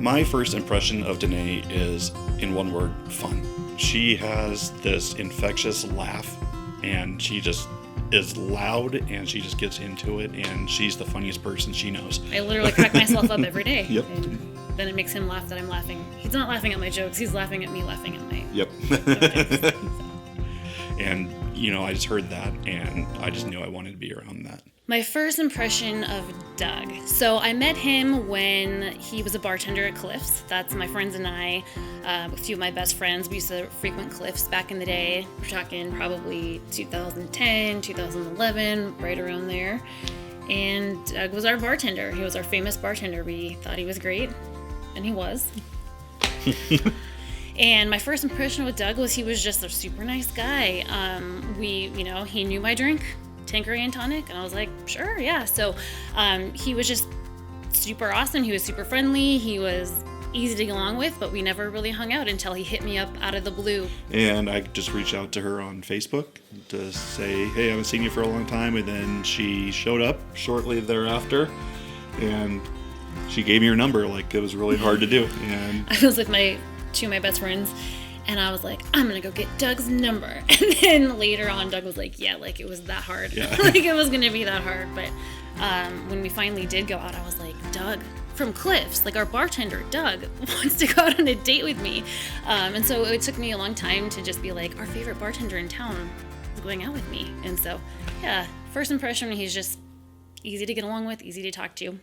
My first impression of Danae is, in one word, fun. She has this infectious laugh, and she just is loud, and she just gets into it, and she's the funniest person she knows. I literally crack myself up every day. Yep. And then it makes him laugh that I'm laughing. He's not laughing at my jokes. He's laughing at me laughing at my Yep. jokes. And, you know, I just heard that, and I just knew I wanted to be around that. My first impression of Doug. So I met him when he was a bartender at Cliff's. That's my friends and I, a few of my best friends. We used to frequent Cliff's back in the day. We're talking probably 2010, 2011, right around there. And Doug was our bartender. He was our famous bartender. We thought he was great, and he was. And my first impression with Doug was he was just a super nice guy. He knew my drink, Tanqueray and tonic, and I was like, sure, yeah. So he was just super awesome. He was super friendly. He was easy to get along with, but we never really hung out until he hit me up out of the blue. And I just reached out to her on Facebook to say, hey, I haven't seen you for a long time. And then she showed up shortly thereafter, and she gave me her number. Like, it was really hard to do. And I was with two of my best friends, and I was like, I'm gonna go get Doug's number. And then later on, Doug was like, yeah, like it was that hard. Yeah. Like it was gonna be that hard. But when we finally did go out, I was like, Doug from Cliff's, like our bartender, Doug, wants to go out on a date with me. And so it took me a long time to just be like, our favorite bartender in town is going out with me. And so, yeah, first impression, he's just easy to get along with, easy to talk to.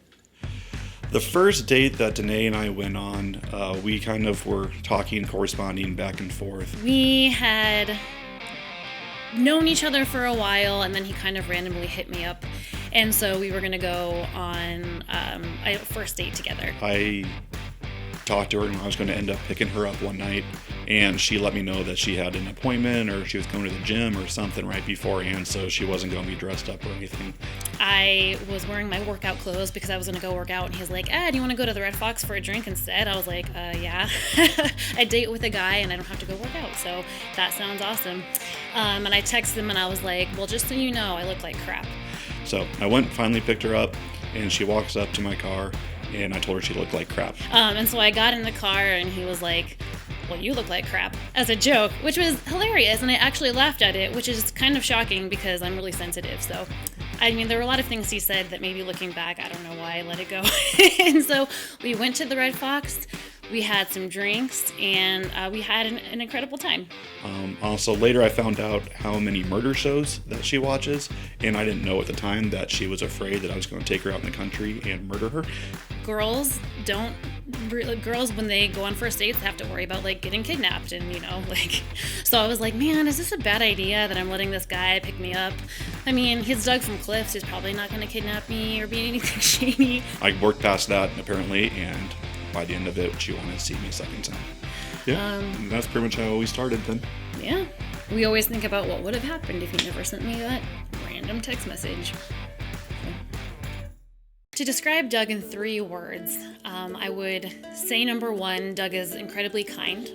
the first date that Danae and I went on, we kind of were talking, corresponding back and forth. We had known each other for a while, and then he kind of randomly hit me up. And so we were going to go on a first date together. I talked to her, and I was going to end up picking her up one night, and she let me know that she had an appointment or she was going to the gym or something right beforehand, so she wasn't going to be dressed up or anything. I was wearing my workout clothes because I was going to go work out, and he's like, do you want to go to the Red Fox for a drink instead? I was like, yeah. I date with a guy, and I don't have to go work out, so that sounds awesome. And I texted him, and I was like, well, just so you know, I look like crap. So I went, finally picked her up, and she walks up to my car, and I told her she looked like crap. And so I got in the car, and he was like, well, you look like crap, as a joke, which was hilarious, and I actually laughed at it, which is kind of shocking because I'm really sensitive. So, I mean, there were a lot of things he said that maybe looking back, I don't know why I let it go. And so we went to the Red Fox, we had some drinks, and we had an incredible time. Also, later I found out how many murder shows that she watches, and I didn't know at the time that she was afraid that I was going to take her out in the country and murder her. Girls, when they go on first dates, have to worry about, like, getting kidnapped and, so I was like, man, is this a bad idea that I'm letting this guy pick me up? I mean, he's Doug from Cliff's. He's probably not going to kidnap me or be anything shady. I worked past that, apparently, and by the end of it, she wanted to see me a second time. Yeah, and that's pretty much how we started then. Yeah. We always think about what would have happened if he never sent me that random text message. To describe Doug in 3 words, I would say number 1, Doug is incredibly kind.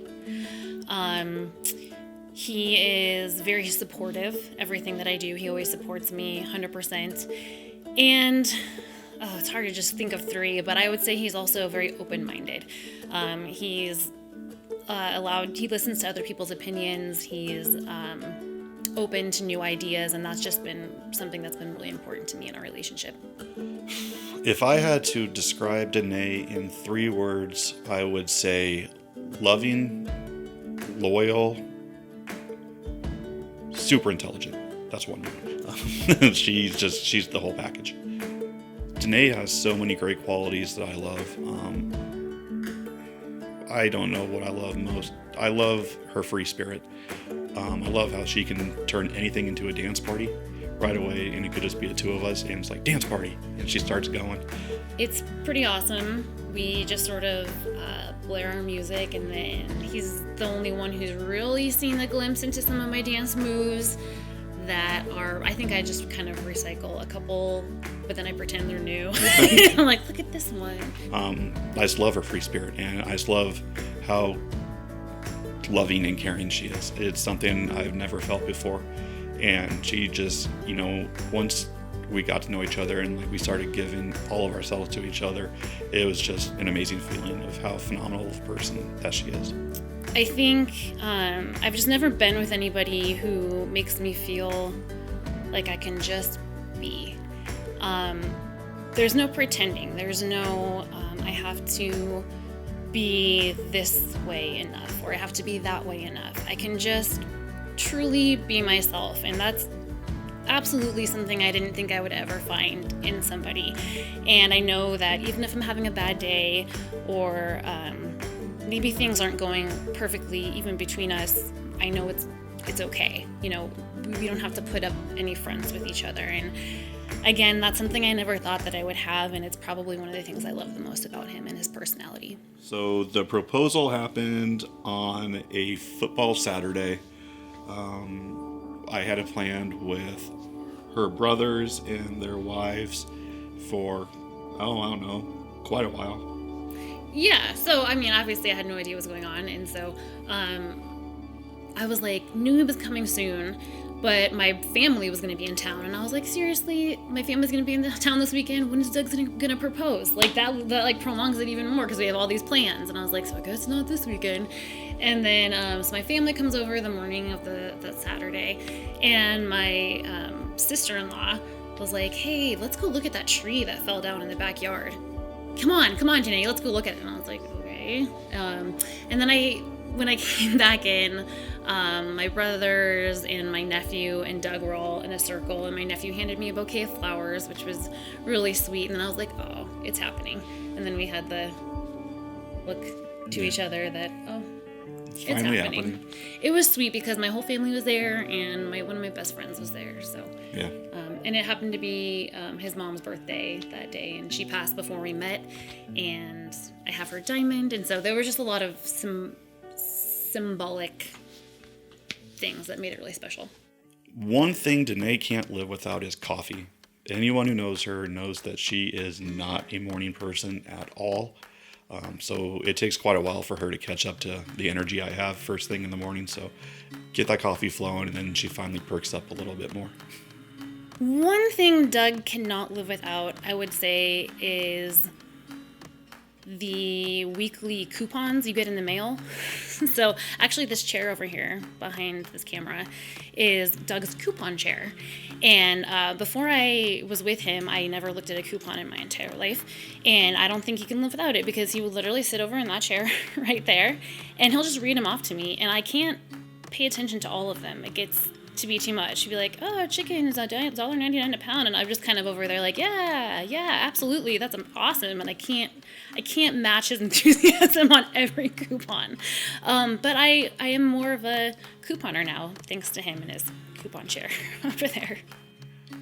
He is very supportive. Everything that I do, he always supports me 100%. And it's hard to just think of 3, but I would say he's also very open-minded. He's he listens to other people's opinions. He's open to new ideas, and that's just been something that's been really important to me in our relationship. If I had to describe Danae in 3 words, I would say loving, loyal, super intelligent. That's one word. She's the whole package. Danae has so many great qualities that I love. I don't know what I love most. I love her free spirit. I love how she can turn anything into a dance party right away, and it could just be the 2 of us, and it's like, dance party, and she starts going. It's pretty awesome. We just sort of blare our music, and then he's the only one who's really seen a glimpse into some of my dance moves that are, I think I just kind of recycle a couple, but then I pretend they're new. I'm like, look at this one. I just love her free spirit, and I just love how loving and caring she is. It's something I've never felt before. And she just, once we got to know each other and like we started giving all of ourselves to each other, it was just an amazing feeling of how phenomenal of a person that she is. I think I've just never been with anybody who makes me feel like I can just be. There's no pretending. There's no, I have to be this way enough, or I have to be that way enough. I can just truly be myself, and that's absolutely something I didn't think I would ever find in somebody. And I know that even if I'm having a bad day, or maybe things aren't going perfectly even between us, I know it's okay. You know, we don't have to put up any fronts with each other. And again, that's something I never thought that I would have, and it's probably one of the things I love the most about him and his personality. So the proposal happened on a football Saturday. I had it planned with her brothers and their wives for, I don't know, quite a while. Yeah, so I mean, obviously I had no idea what was going on, and so I was like, knew he was coming soon, but my family was going to be in town, and I was like, seriously, my family's going to be in town this weekend? When is Doug's going to propose? Like that like prolongs it even more because we have all these plans. And I was like, so I guess not this weekend. And then so my family comes over the morning of the Saturday, and my sister-in-law was like, hey, let's go look at that tree that fell down in the backyard. Come on, Danae, let's go look at it. And I was like, okay. And then when I came back in, my brothers and my nephew and Doug were all in a circle, and my nephew handed me a bouquet of flowers, which was really sweet. And then I was like, oh, it's happening. And then we had the look to each other that, oh, it's happening. It was sweet because my whole family was there, and one of my best friends was there. So yeah. And it happened to be his mom's birthday that day, and she passed before we met, and I have her diamond, and so there was just a lot of symbolic things that made it really special. One thing Danae can't live without is coffee. Anyone who knows her knows that she is not a morning person at all. So it takes quite a while for her to catch up to the energy I have first thing in the morning. So get that coffee flowing, and then she finally perks up a little bit more. One thing Doug cannot live without, I would say, is the weekly coupons you get in the mail. So actually this chair over here behind this camera is Doug's coupon chair. And before I was with him, I never looked at a coupon in my entire life. And I don't think he can live without it, because he would literally sit over in that chair right there, and he'll just read them off to me. And I can't pay attention to all of them. It gets to be too much. He'd be like, oh, chicken is $1.99 a pound, and I'm just kind of over there like, yeah, absolutely, that's awesome. And I can't match his enthusiasm on every coupon. But I am more of a couponer now, thanks to him and his coupon chair over there.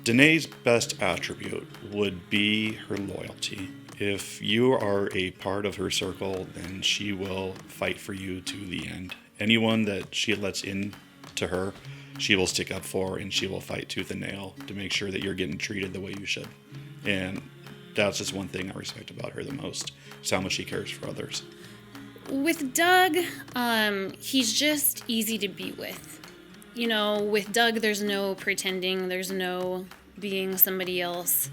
Danae's best attribute would be her loyalty. If you are a part of her circle, then she will fight for you to the end. Anyone that she lets in to her, she will stick up for, and she will fight tooth and nail to make sure that you're getting treated the way you should. And that's just one thing I respect about her the most, is how much she cares for others. With Doug, he's just easy to be with. You know, with Doug, there's no pretending, there's no being somebody else.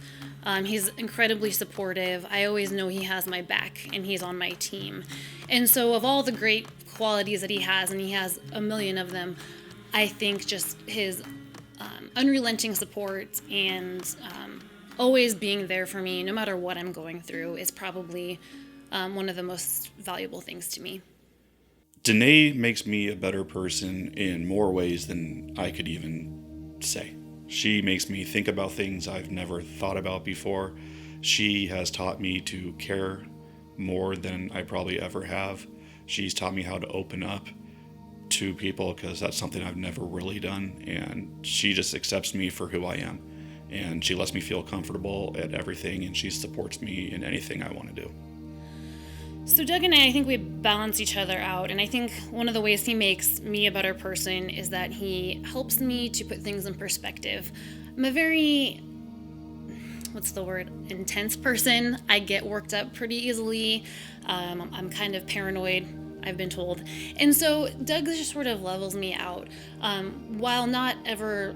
He's incredibly supportive. I always know he has my back, and he's on my team. And so of all the great qualities that he has, and he has a million of them, I think just his unrelenting support and always being there for me, no matter what I'm going through, is probably one of the most valuable things to me. Danae makes me a better person in more ways than I could even say. She makes me think about things I've never thought about before. She has taught me to care more than I probably ever have. She's taught me how to open up to people, because that's something I've never really done, and she just accepts me for who I am, and she lets me feel comfortable at everything, and she supports me in anything I want to do. So Doug and I think we balance each other out, and I think one of the ways he makes me a better person is that he helps me to put things in perspective. I'm a very, intense person. I get worked up pretty easily. I'm kind of paranoid, I've been told. And so Doug just sort of levels me out, while not ever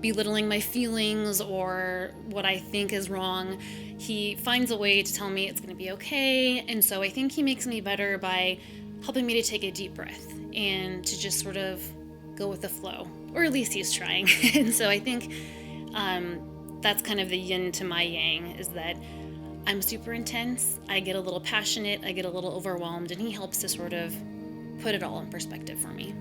belittling my feelings or what I think is wrong, he finds a way to tell me it's going to be okay. And so I think he makes me better by helping me to take a deep breath and to just sort of go with the flow, or at least he's trying. And so I think that's kind of the yin to my yang, is that I'm super intense, I get a little passionate, I get a little overwhelmed, and he helps to sort of put it all in perspective for me.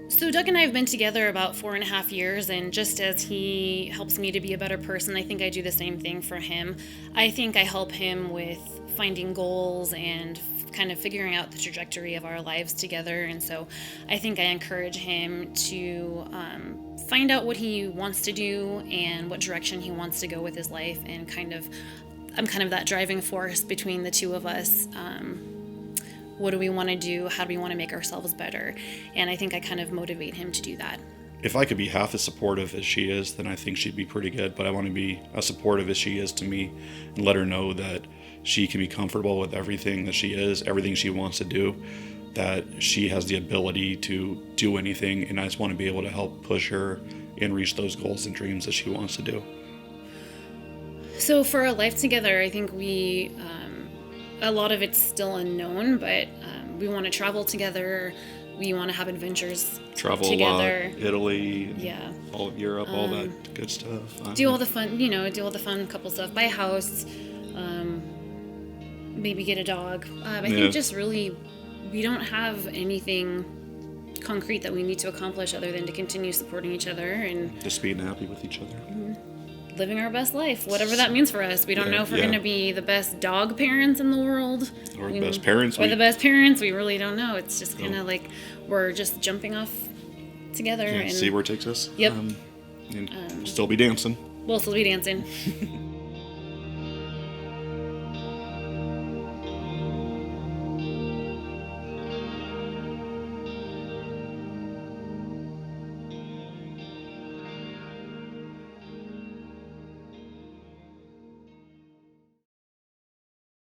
So Doug and I have been together about 4.5 years, and just as he helps me to be a better person, I think I do the same thing for him. I think I help him with finding goals and kind of figuring out the trajectory of our lives together. And so I think I encourage him to find out what he wants to do and what direction he wants to go with his life, and I'm kind of that driving force between the two of us. What do we want to do? How do we want to make ourselves better? And I think I kind of motivate him to do that. If I could be half as supportive as she is, then I think she'd be pretty good. But I want to be as supportive as she is to me, and let her know that she can be comfortable with everything that she is, everything she wants to do, that she has the ability to do anything. And I just want to be able to help push her and reach those goals and dreams that she wants to do. So for our life together, I think a lot of it's still unknown, but we want to travel together. We want to have adventures Travel together. a lot, Italy, Yeah. all of Europe, all that good stuff. Do all the fun couple stuff. Buy a house, maybe get a dog. I think just really, we don't have anything concrete that we need to accomplish other than to continue supporting each other and just being happy with each other. Living our best life, whatever that means for us. We don't know if we're going to be the best dog parents in the world. Or the best parents. Or the best parents. We really don't know. It's just kind of like we're just jumping off together. Yeah, and see where it takes us. Yep. And still be dancing. We'll still be dancing.